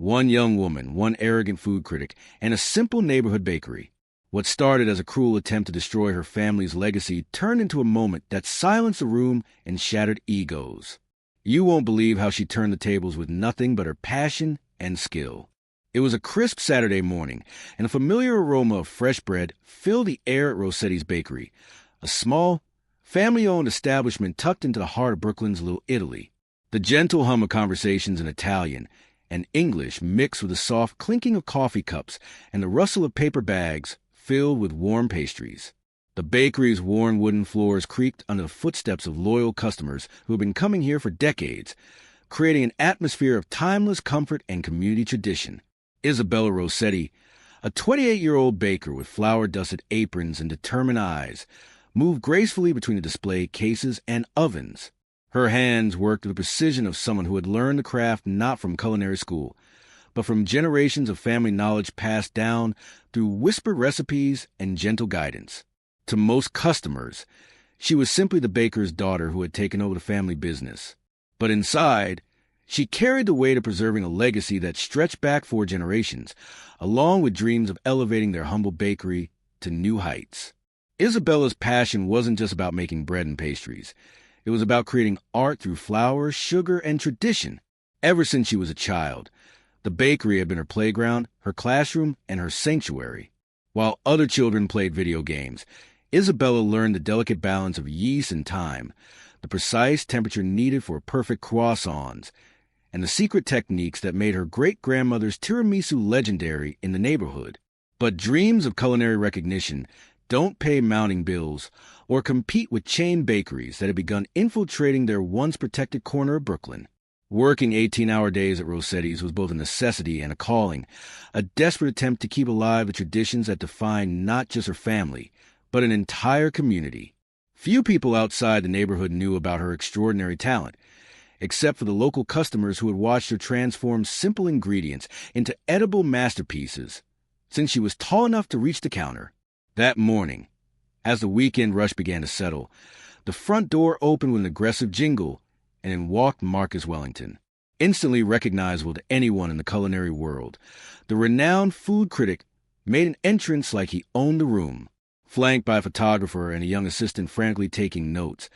One young woman, one arrogant food critic, and a simple neighborhood bakery. What started as a cruel attempt to destroy her family's legacy turned into a moment that silenced the room and shattered egos. You won't believe how she turned the tables with nothing but her passion and skill. It was a crisp Saturday morning, and a familiar aroma of fresh bread filled the air at Rossetti's Bakery, a small, family-owned establishment tucked into the heart of Brooklyn's Little Italy. The gentle hum of conversations in Italian and English mixed with the soft clinking of coffee cups and the rustle of paper bags filled with warm pastries. The bakery's worn wooden floors creaked under the footsteps of loyal customers who had been coming here for decades, creating an atmosphere of timeless comfort and community tradition. Isabella Rossetti, a 28-year-old baker with flour-dusted aprons and determined eyes, moved gracefully between the display cases and ovens. Her hands worked with the precision of someone who had learned the craft not from culinary school, but from generations of family knowledge passed down through whispered recipes and gentle guidance. To most customers, she was simply the baker's daughter who had taken over the family business. But inside, she carried the weight of preserving a legacy that stretched back 4 generations, along with dreams of elevating their humble bakery to new heights. Isabella's passion wasn't just about making bread and pastries. It was about creating art through flour, sugar, and tradition. Ever since she was a child, the bakery had been her playground, her classroom, and her sanctuary. While other children played video games, Isabella learned the delicate balance of yeast and time, the precise temperature needed for perfect croissants, and the secret techniques that made her great-grandmother's tiramisu legendary in the neighborhood. But dreams of culinary recognition don't pay mounting bills or compete with chain bakeries that had begun infiltrating their once-protected corner of Brooklyn. Working 18-hour days at Rossetti's was both a necessity and a calling, a desperate attempt to keep alive the traditions that defined not just her family, but an entire community. Few people outside the neighborhood knew about her extraordinary talent, except for the local customers who had watched her transform simple ingredients into edible masterpieces since she was tall enough to reach the counter. That morning, as the weekend rush began to settle, the front door opened with an aggressive jingle, and in walked Marcus Wellington. Instantly recognizable to anyone in the culinary world, the renowned food critic made an entrance like he owned the room. Flanked by a photographer and a young assistant frantically taking notes,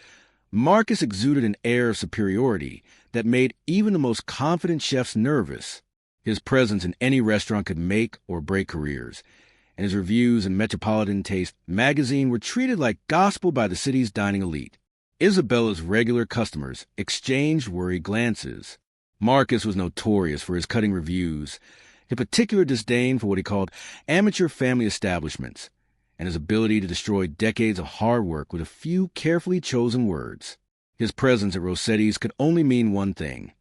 Marcus exuded an air of superiority that made even the most confident chefs nervous. His presence in any restaurant could make or break careers, and his reviews in Metropolitan Taste magazine were treated like gospel by the city's dining elite. Isabella's regular customers exchanged worried glances. Marcus was notorious for his cutting reviews, his particular disdain for what he called amateur family establishments, and his ability to destroy decades of hard work with a few carefully chosen words. His presence at Rossetti's could only mean one thing.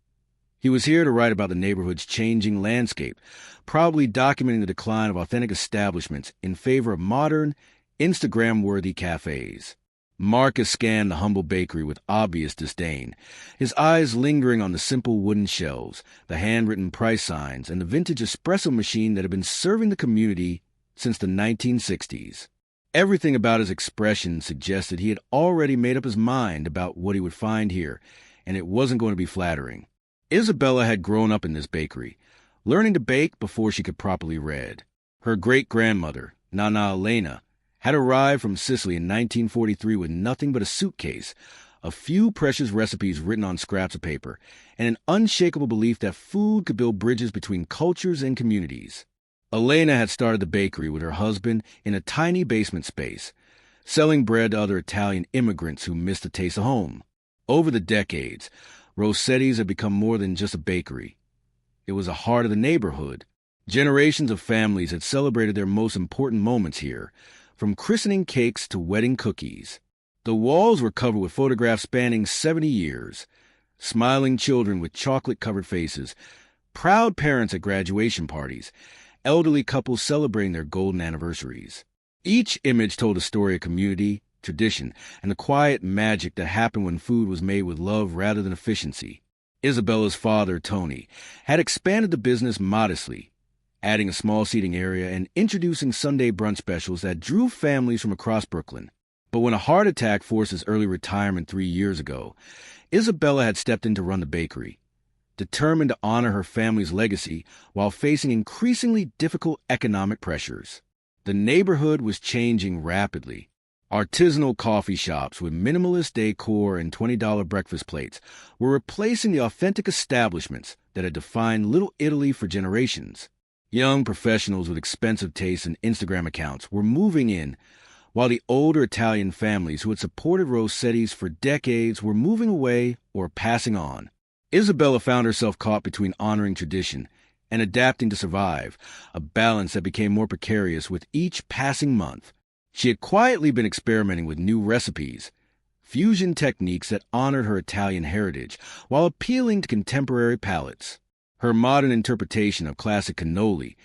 He was here to write about the neighborhood's changing landscape, probably documenting the decline of authentic establishments in favor of modern, Instagram-worthy cafes. Marcus scanned the humble bakery with obvious disdain, his eyes lingering on the simple wooden shelves, the handwritten price signs, and the vintage espresso machine that had been serving the community since the 1960s. Everything about his expression suggested he had already made up his mind about what he would find here, and it wasn't going to be flattering. Isabella had grown up in this bakery, learning to bake before she could properly read. Her great-grandmother, Nana Elena, had arrived from Sicily in 1943 with nothing but a suitcase, a few precious recipes written on scraps of paper, and an unshakable belief that food could build bridges between cultures and communities. Elena had started the bakery with her husband in a tiny basement space, selling bread to other Italian immigrants who missed the taste of home. Over the decades, Rossetti's had become more than just a bakery. It was the heart of the neighborhood. Generations of families had celebrated their most important moments here, from christening cakes to wedding cookies. The walls were covered with photographs spanning 70 years, smiling children with chocolate-covered faces, proud parents at graduation parties, elderly couples celebrating their golden anniversaries. Each image told a story of community, tradition, and the quiet magic that happened when food was made with love rather than efficiency. Isabella's father, Tony, had expanded the business modestly, adding a small seating area and introducing Sunday brunch specials that drew families from across Brooklyn. But when a heart attack forced his early retirement 3 years ago, Isabella had stepped in to run the bakery. determined to honor her family's legacy while facing increasingly difficult economic pressures. The neighborhood was changing rapidly. Artisanal coffee shops with minimalist decor and $20 breakfast plates were replacing the authentic establishments that had defined Little Italy for generations. Young professionals with expensive tastes and Instagram accounts were moving in, while the older Italian families who had supported Rossetti's for decades were moving away or passing on. Isabella found herself caught between honoring tradition and adapting to survive, a balance that became more precarious with each passing month. She had quietly been experimenting with new recipes, fusion techniques that honored her Italian heritage while appealing to contemporary palates. Her modern interpretation of classic cannoli,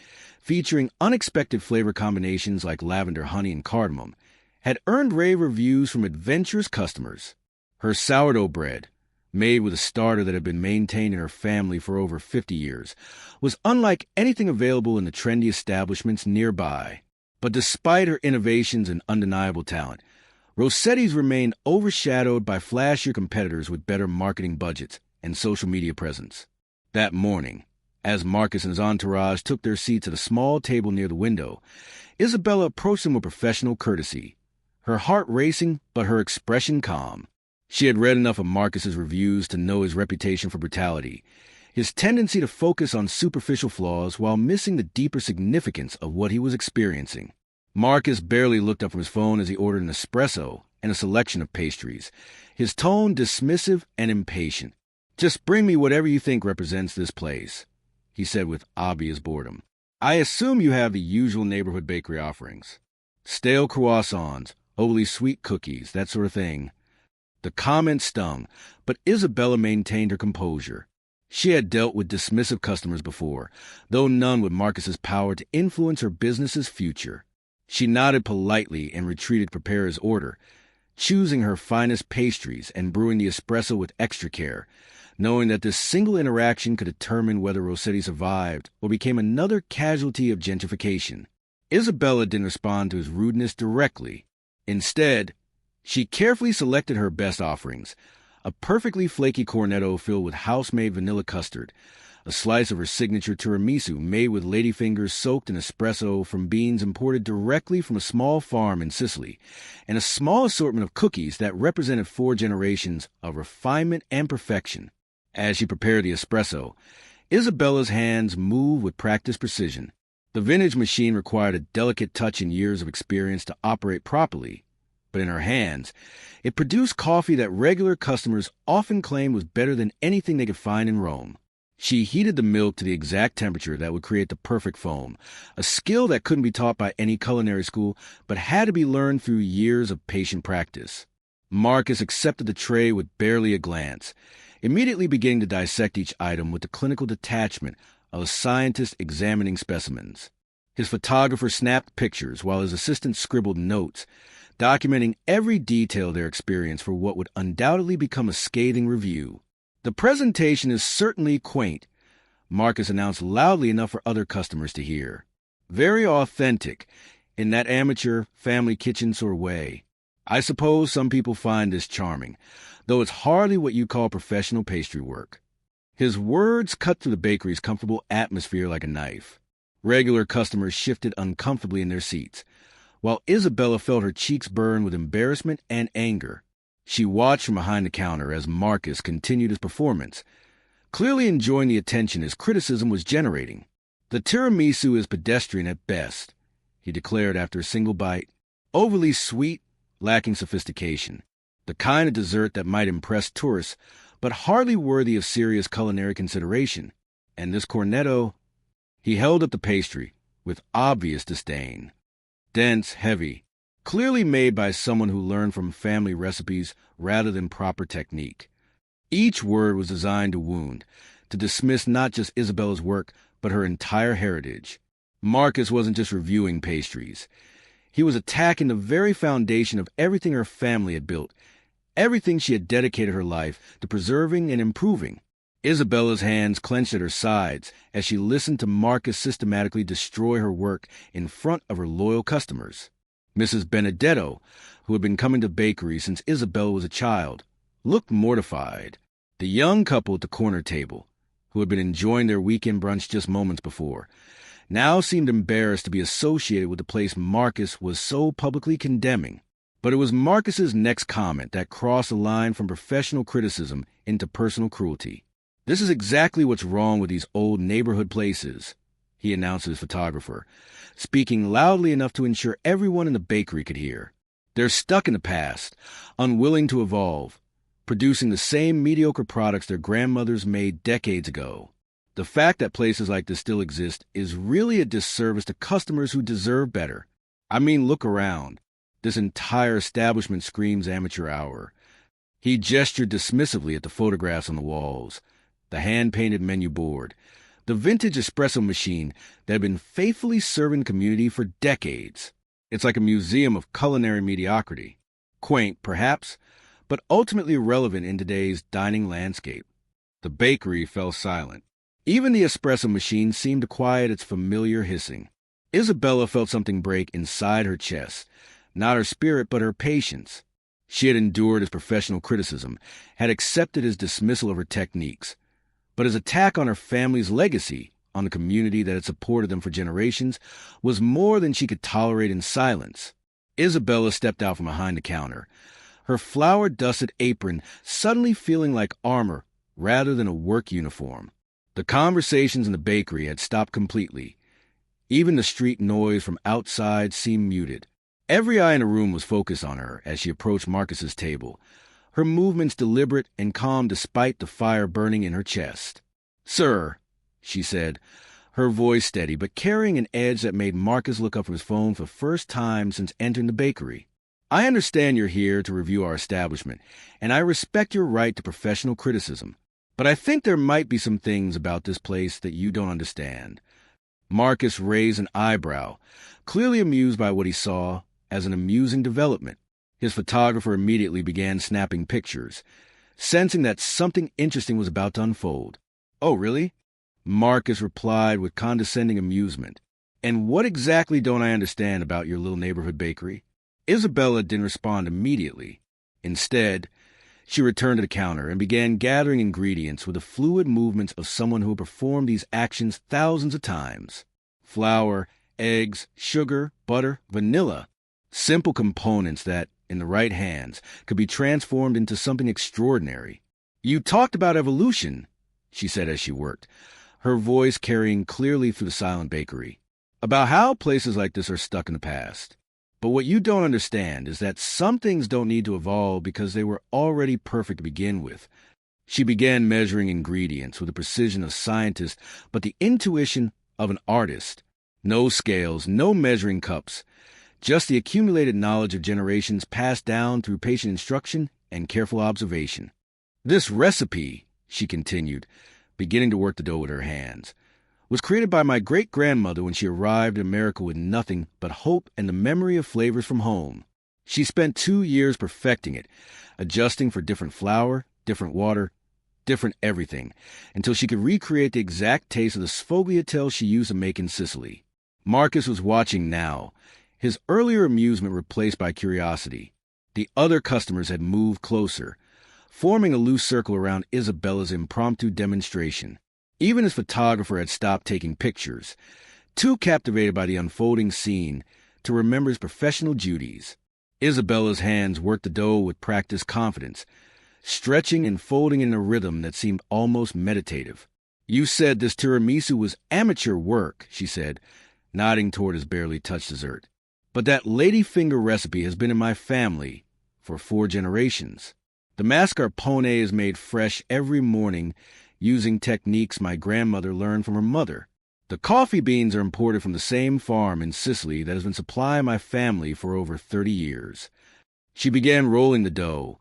featuring unexpected flavor combinations like lavender, honey, and cardamom, had earned rave reviews from adventurous customers. Her sourdough bread, made with a starter that had been maintained in her family for over 50 years, was unlike anything available in the trendy establishments nearby. But despite her innovations and undeniable talent, Rossetti's remained overshadowed by flashier competitors with better marketing budgets and social media presence. That morning, as Marcus and his entourage took their seats at a small table near the window, Isabella approached them with professional courtesy, her heart racing but her expression calm. She had read enough of Marcus's reviews to know his reputation for brutality, his tendency to focus on superficial flaws while missing the deeper significance of what he was experiencing. Marcus barely looked up from his phone as he ordered an espresso and a selection of pastries, his tone dismissive and impatient. "Just bring me whatever you think represents this place," he said with obvious boredom. "I assume you have the usual neighborhood bakery offerings. Stale croissants, overly sweet cookies, that sort of thing." The comment stung, but Isabella maintained her composure. She had dealt with dismissive customers before, though none with Marcus's power to influence her business's future. She nodded politely and retreated to prepare his order, choosing her finest pastries and brewing the espresso with extra care, knowing that this single interaction could determine whether Rossetti survived or became another casualty of gentrification. Isabella didn't respond to his rudeness directly. Instead, she carefully selected her best offerings, a perfectly flaky cornetto filled with house-made vanilla custard, a slice of her signature tiramisu made with ladyfingers soaked in espresso from beans imported directly from a small farm in Sicily, and a small assortment of cookies that represented 4 generations of refinement and perfection. As she prepared the espresso, Isabella's hands moved with practiced precision. The vintage machine required a delicate touch and years of experience to operate properly, but in her hands, it produced coffee that regular customers often claimed was better than anything they could find in Rome. She heated the milk to the exact temperature that would create the perfect foam, a skill that couldn't be taught by any culinary school, but had to be learned through years of patient practice. Marcus accepted the tray with barely a glance, immediately beginning to dissect each item with the clinical detachment of a scientist examining specimens. His photographer snapped pictures while his assistant scribbled notes, documenting every detail of their experience for what would undoubtedly become a scathing review. "The presentation is certainly quaint," Marcus announced loudly enough for other customers to hear. "Very authentic, in that amateur family kitchen sort of way. I suppose some people find this charming, though it's hardly what you call professional pastry work." His words cut through the bakery's comfortable atmosphere like a knife. Regular customers shifted uncomfortably in their seats, while Isabella felt her cheeks burn with embarrassment and anger. She watched from behind the counter as Marcus continued his performance, clearly enjoying the attention his criticism was generating. "The tiramisu is pedestrian at best," he declared after a single bite. "Overly sweet, lacking sophistication. The kind of dessert that might impress tourists, but hardly worthy of serious culinary consideration. And this cornetto..." He held up the pastry with obvious disdain. Dense, heavy, clearly made by someone who learned from family recipes rather than proper technique. Each word was designed to wound, to dismiss not just Isabella's work, but her entire heritage. Marcus wasn't just reviewing pastries. He was attacking the very foundation of everything her family had built, everything she had dedicated her life to preserving and improving. Isabella's hands clenched at her sides as she listened to Marcus systematically destroy her work in front of her loyal customers. Mrs. Benedetto, who had been coming to bakery since Isabella was a child, looked mortified. The young couple at the corner table, who had been enjoying their weekend brunch just moments before, now seemed embarrassed to be associated with the place Marcus was so publicly condemning. But it was Marcus's next comment that crossed the line from professional criticism into personal cruelty. "This is exactly what's wrong with these old neighborhood places," he announced to his photographer, speaking loudly enough to ensure everyone in the bakery could hear. "They're stuck in the past, unwilling to evolve, producing the same mediocre products their grandmothers made decades ago. The fact that places like this still exist is really a disservice to customers who deserve better. I mean, look around. This entire establishment screams amateur hour." He gestured dismissively at the photographs on the walls, the hand-painted menu board, the vintage espresso machine that had been faithfully serving the community for decades. It's like a museum of culinary mediocrity. Quaint, perhaps, but ultimately irrelevant in today's dining landscape. The bakery fell silent. Even the espresso machine seemed to quiet its familiar hissing. Isabella felt something break inside her chest, not her spirit but her patience. She had endured his professional criticism, had accepted his dismissal of her techniques. But his attack on her family's legacy, on the community that had supported them for generations, was more than she could tolerate in silence. Isabella stepped out from behind the counter, her flour-dusted apron suddenly feeling like armor rather than a work uniform. The conversations in the bakery had stopped completely. Even the street noise from outside seemed muted. Every eye in the room was focused on her as she approached Marcus's table, her movements deliberate and calm despite the fire burning in her chest. "Sir," she said, her voice steady but carrying an edge that made Marcus look up from his phone for the first time since entering the bakery. "I understand you're here to review our establishment, and I respect your right to professional criticism. But I think there might be some things about this place that you don't understand." Marcus raised an eyebrow, clearly amused by what he saw as an amusing development. His photographer immediately began snapping pictures, sensing that something interesting was about to unfold. "Oh, really?" Marcus replied with condescending amusement. "And what exactly don't I understand about your little neighborhood bakery?" Isabella didn't respond immediately. Instead, she returned to the counter and began gathering ingredients with the fluid movements of someone who had performed these actions thousands of times. Flour, eggs, sugar, butter, vanilla. Simple components that, in the right hands, could be transformed into something extraordinary. "You talked about evolution," she said as she worked, her voice carrying clearly through the silent bakery. "About how places like this are stuck in the past. But what you don't understand is that some things don't need to evolve because they were already perfect to begin with." She began measuring ingredients with the precision of a scientist, but the intuition of an artist. No scales, no measuring cups, just the accumulated knowledge of generations passed down through patient instruction and careful observation. "This recipe," she continued, beginning to work the dough with her hands, "was created by my great-grandmother when she arrived in America with nothing but hope and the memory of flavors from home. She spent 2 years perfecting it, adjusting for different flour, different water, different everything, until she could recreate the exact taste of the sfogliatelle she used to make in Sicily." Marcus was watching now, his earlier amusement replaced by curiosity. The other customers had moved closer, forming a loose circle around Isabella's impromptu demonstration. Even his photographer had stopped taking pictures, too captivated by the unfolding scene to remember his professional duties. Isabella's hands worked the dough with practiced confidence, stretching and folding in a rhythm that seemed almost meditative. "You said this tiramisu was amateur work," she said, nodding toward his barely touched dessert. "But that ladyfinger recipe has been in my family for 4 generations. The mascarpone is made fresh every morning using techniques my grandmother learned from her mother. The coffee beans are imported from the same farm in Sicily that has been supplying my family for over 30 years. She began rolling the dough,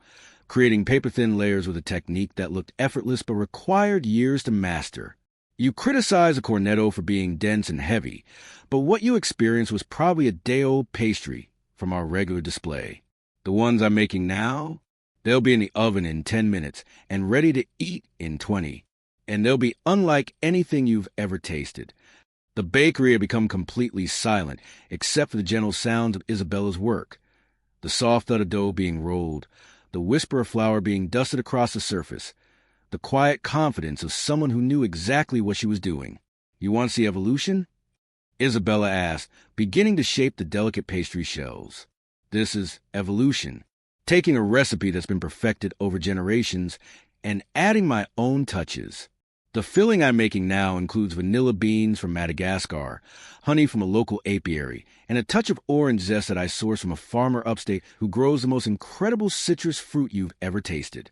creating paper-thin layers with a technique that looked effortless but required years to master. You criticize a cornetto for being dense and heavy, but what you experienced was probably a day-old pastry from our regular display. The ones I'm making now, they'll be in the oven in 10 minutes and ready to eat in 20. And they'll be unlike anything you've ever tasted." The bakery had become completely silent, except for the gentle sounds of Isabella's work. The soft thud of dough being rolled, the whisper of flour being dusted across the surface, the quiet confidence of someone who knew exactly what she was doing. "You want to see evolution?" Isabella asked, beginning to shape the delicate pastry shells. "This is evolution. Taking a recipe that's been perfected over generations and adding my own touches. The filling I'm making now includes vanilla beans from Madagascar, honey from a local apiary, and a touch of orange zest that I source from a farmer upstate who grows the most incredible citrus fruit you've ever tasted."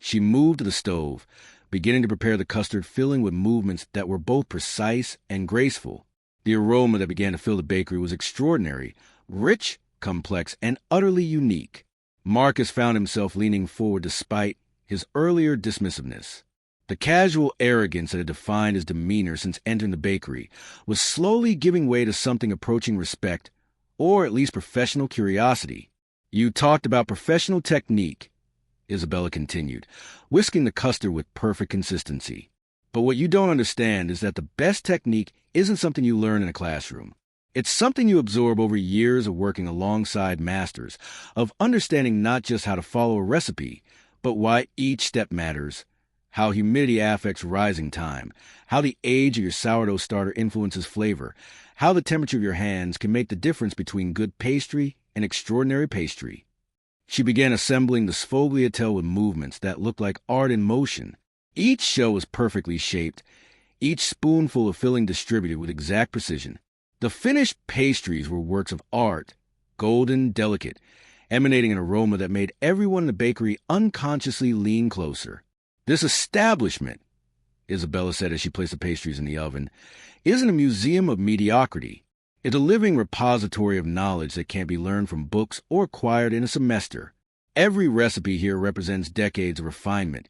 She moved to the stove, beginning to prepare the custard filling with movements that were both precise and graceful. The aroma that began to fill the bakery was extraordinary, rich, complex, and utterly unique. Marcus found himself leaning forward despite his earlier dismissiveness. The casual arrogance that had defined his demeanor since entering the bakery was slowly giving way to something approaching respect, or at least professional curiosity. "You talked about professional technique," Isabella continued, whisking the custard with perfect consistency. "But what you don't understand is that the best technique isn't something you learn in a classroom. It's something you absorb over years of working alongside masters, of understanding not just how to follow a recipe, but why each step matters, how humidity affects rising time, how the age of your sourdough starter influences flavor, how the temperature of your hands can make the difference between good pastry and extraordinary pastry." She began assembling the sfogliatelle with movements that looked like art in motion. Each shell was perfectly shaped, each spoonful of filling distributed with exact precision. The finished pastries were works of art, golden, delicate, emanating an aroma that made everyone in the bakery unconsciously lean closer. "This establishment," Isabella said as she placed the pastries in the oven, "isn't a museum of mediocrity. It's a living repository of knowledge that can't be learned from books or acquired in a semester. Every recipe here represents decades of refinement,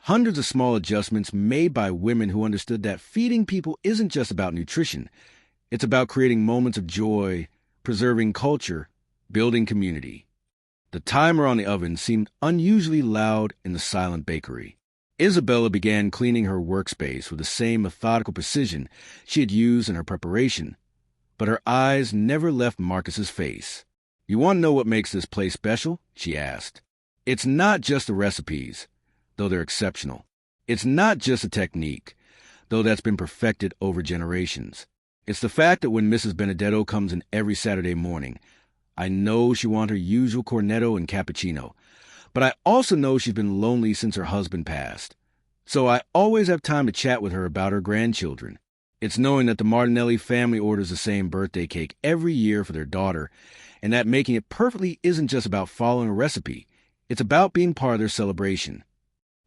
hundreds of small adjustments made by women who understood that feeding people isn't just about nutrition. It's about creating moments of joy, preserving culture, building community." The timer on the oven seemed unusually loud in the silent bakery. Isabella began cleaning her workspace with the same methodical precision she had used in her preparation, but her eyes never left Marcus's face. "You want to know what makes this place special?" she asked. "It's not just the recipes, though they're exceptional. It's not just a technique, though that's been perfected over generations. It's the fact that when Mrs. Benedetto comes in every Saturday morning, I know she wants her usual cornetto and cappuccino, but I also know she's been lonely since her husband passed. So I always have time to chat with her about her grandchildren. It's knowing that the Martinelli family orders the same birthday cake every year for their daughter, and that making it perfectly isn't just about following a recipe. It's about being part of their celebration."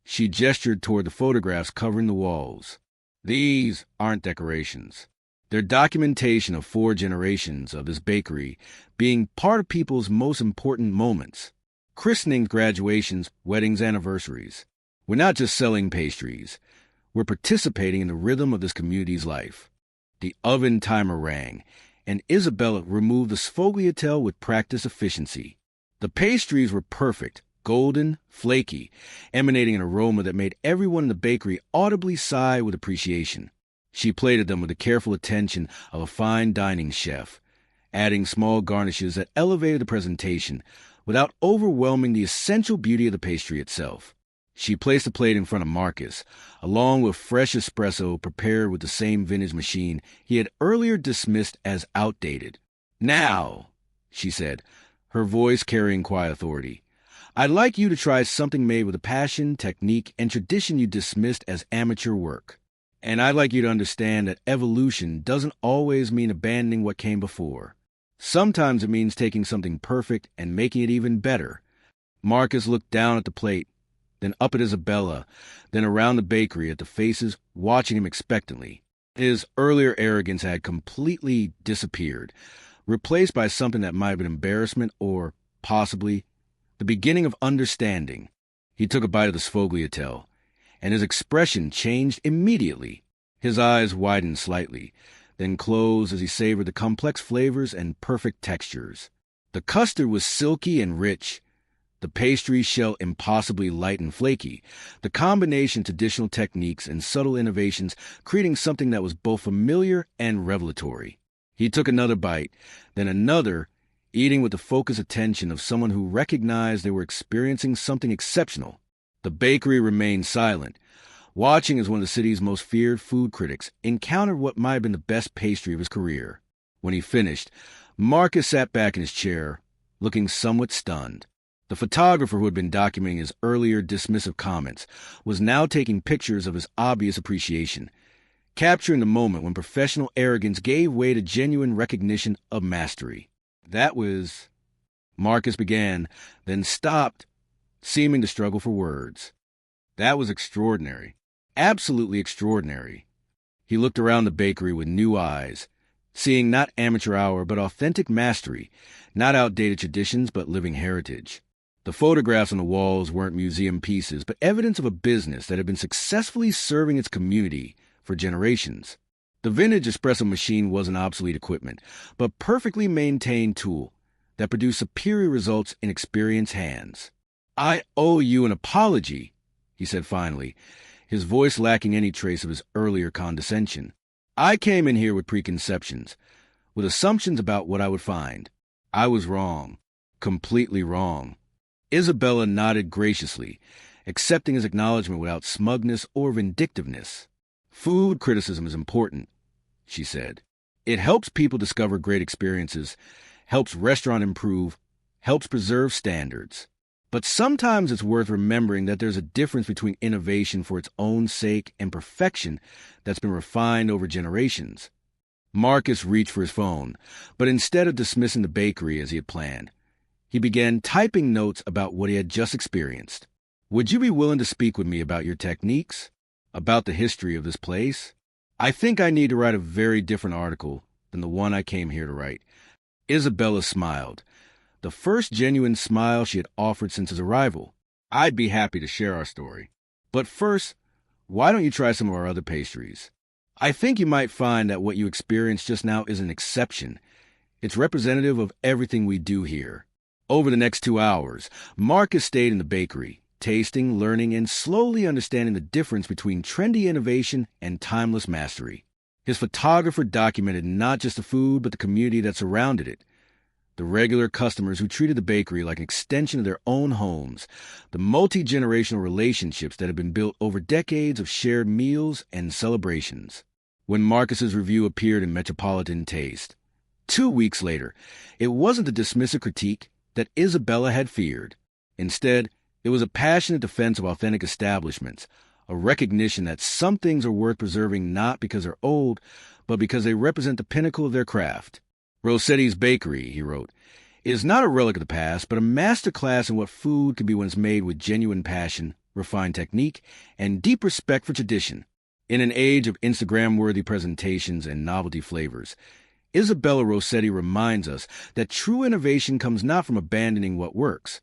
She gestured toward the photographs covering the walls. "These aren't decorations. They're documentation of 4 generations of this bakery being part of people's most important moments. Christenings, graduations, weddings, anniversaries. We're not just selling pastries. We're participating in the rhythm of this community's life." The oven timer rang, and Isabella removed the sfogliatelle with practiced efficiency. The pastries were perfect, golden, flaky, emanating an aroma that made everyone in the bakery audibly sigh with appreciation. She plated them with the careful attention of a fine dining chef, adding small garnishes that elevated the presentation without overwhelming the essential beauty of the pastry itself. She placed the plate in front of Marcus, along with fresh espresso prepared with the same vintage machine he had earlier dismissed as outdated. "Now," she said, her voice carrying quiet authority, "I'd like you to try something made with a passion, technique, and tradition you dismissed as amateur work. And I'd like you to understand that evolution doesn't always mean abandoning what came before. Sometimes it means taking something perfect and making it even better." Marcus looked down at the plate, then up at Isabella, then around the bakery at the faces watching him expectantly. His earlier arrogance had completely disappeared, replaced by something that might have been embarrassment or, possibly, the beginning of understanding. He took a bite of the sfogliatelle, and his expression changed immediately. His eyes widened slightly, then closed as he savored the complex flavors and perfect textures. The custard was silky and rich, the pastry shell impossibly light and flaky, the combination of traditional techniques and subtle innovations creating something that was both familiar and revelatory. He took another bite, then another, eating with the focused attention of someone who recognized they were experiencing something exceptional. The bakery remained silent, watching as one of the city's most feared food critics encountered what might have been the best pastry of his career. When he finished, Marcus sat back in his chair, looking somewhat stunned. The photographer who had been documenting his earlier dismissive comments was now taking pictures of his obvious appreciation, capturing the moment when professional arrogance gave way to genuine recognition of mastery. That was... Marcus began, then stopped, seeming to struggle for words. That was extraordinary. Absolutely extraordinary. He looked around the bakery with new eyes, seeing not amateur hour but authentic mastery, not outdated traditions but living heritage. The photographs on the walls weren't museum pieces, but evidence of a business that had been successfully serving its community for generations. The vintage espresso machine wasn't obsolete equipment, but perfectly maintained tool that produced superior results in experienced hands. "I owe you an apology," he said finally, his voice lacking any trace of his earlier condescension. "I came in here with preconceptions, with assumptions about what I would find. I was wrong, completely wrong." Isabella nodded graciously, accepting his acknowledgement without smugness or vindictiveness. "Food criticism is important," she said. "It helps people discover great experiences, helps restaurant improve, helps preserve standards. But sometimes it's worth remembering that there's a difference between innovation for its own sake and perfection that's been refined over generations." Marcus reached for his phone, but instead of dismissing the bakery as he had planned, he began typing notes about what he had just experienced. "Would you be willing to speak with me about your techniques? About the history of this place? I think I need to write a very different article than the one I came here to write." Isabella smiled, the first genuine smile she had offered since his arrival. "I'd be happy to share our story. But first, why don't you try some of our other pastries? I think you might find that what you experienced just now is an exception. It's representative of everything we do here." Over the next 2 hours, Marcus stayed in the bakery, tasting, learning, and slowly understanding the difference between trendy innovation and timeless mastery. His photographer documented not just the food, but the community that surrounded it. The regular customers who treated the bakery like an extension of their own homes, the multi-generational relationships that had been built over decades of shared meals and celebrations. When Marcus's review appeared in Metropolitan Taste, 2 weeks later, it wasn't the dismissive critique that Isabella had feared. Instead, it was a passionate defense of authentic establishments, a recognition that some things are worth preserving not because they're old, but because they represent the pinnacle of their craft. "Rossetti's Bakery," he wrote, "is not a relic of the past, but a masterclass in what food can be when it's made with genuine passion, refined technique, and deep respect for tradition. In an age of Instagram-worthy presentations and novelty flavors, Isabella Rossetti reminds us that true innovation comes not from abandoning what works,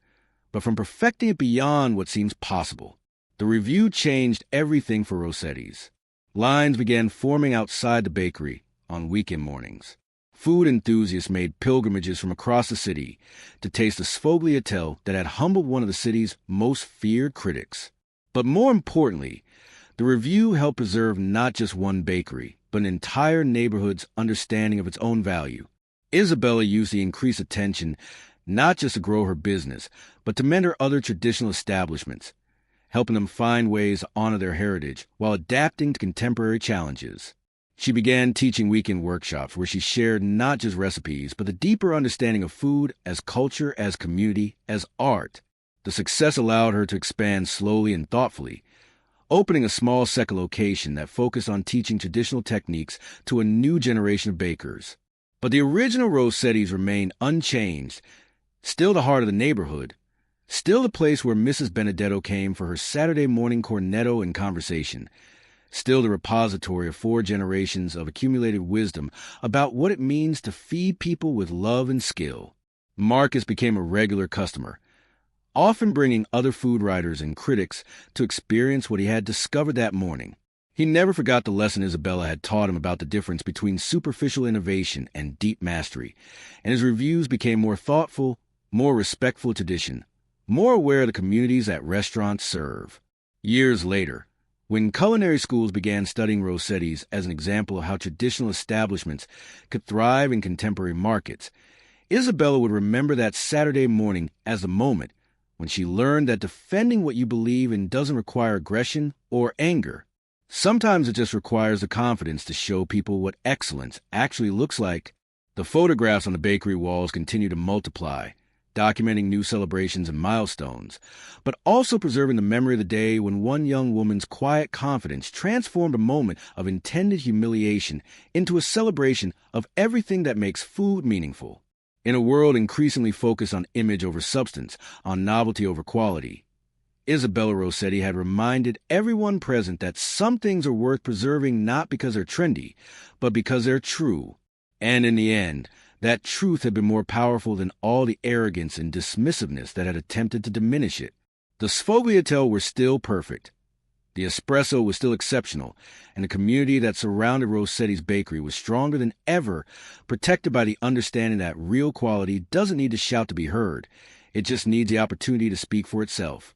but from perfecting it beyond what seems possible." The review changed everything for Rossetti's. Lines began forming outside the bakery on weekend mornings. Food enthusiasts made pilgrimages from across the city to taste the sfogliatelle that had humbled one of the city's most feared critics. But more importantly, the review helped preserve not just one bakery, but an entire neighborhood's understanding of its own value. Isabella used the increased attention not just to grow her business, but to mentor other traditional establishments, helping them find ways to honor their heritage while adapting to contemporary challenges. She began teaching weekend workshops where she shared not just recipes, but the deeper understanding of food as culture, as community, as art. The success allowed her to expand slowly and thoughtfully, opening a small second location that focused on teaching traditional techniques to a new generation of bakers. But the original Rossetti's remained unchanged, still the heart of the neighborhood, still the place where Mrs. Benedetto came for her Saturday morning cornetto and conversation, still the repository of 4 generations of accumulated wisdom about what it means to feed people with love and skill. Marcus became a regular customer, often bringing other food writers and critics to experience what he had discovered that morning. He never forgot the lesson Isabella had taught him about the difference between superficial innovation and deep mastery, and his reviews became more thoughtful, more respectful of tradition, more aware of the communities that restaurants serve. Years later, when culinary schools began studying Rossetti's as an example of how traditional establishments could thrive in contemporary markets, Isabella would remember that Saturday morning as the moment when she learned that defending what you believe in doesn't require aggression or anger. Sometimes it just requires the confidence to show people what excellence actually looks like. The photographs on the bakery walls continue to multiply, documenting new celebrations and milestones, but also preserving the memory of the day when one young woman's quiet confidence transformed a moment of intended humiliation into a celebration of everything that makes food meaningful. In a world increasingly focused on image over substance, on novelty over quality, Isabella Rossetti had reminded everyone present that some things are worth preserving not because they're trendy, but because they're true. And in the end, that truth had been more powerful than all the arrogance and dismissiveness that had attempted to diminish it. The sfogliatelle were still perfect. The espresso was still exceptional, and the community that surrounded Rossetti's bakery was stronger than ever, protected by the understanding that real quality doesn't need to shout to be heard. It just needs the opportunity to speak for itself.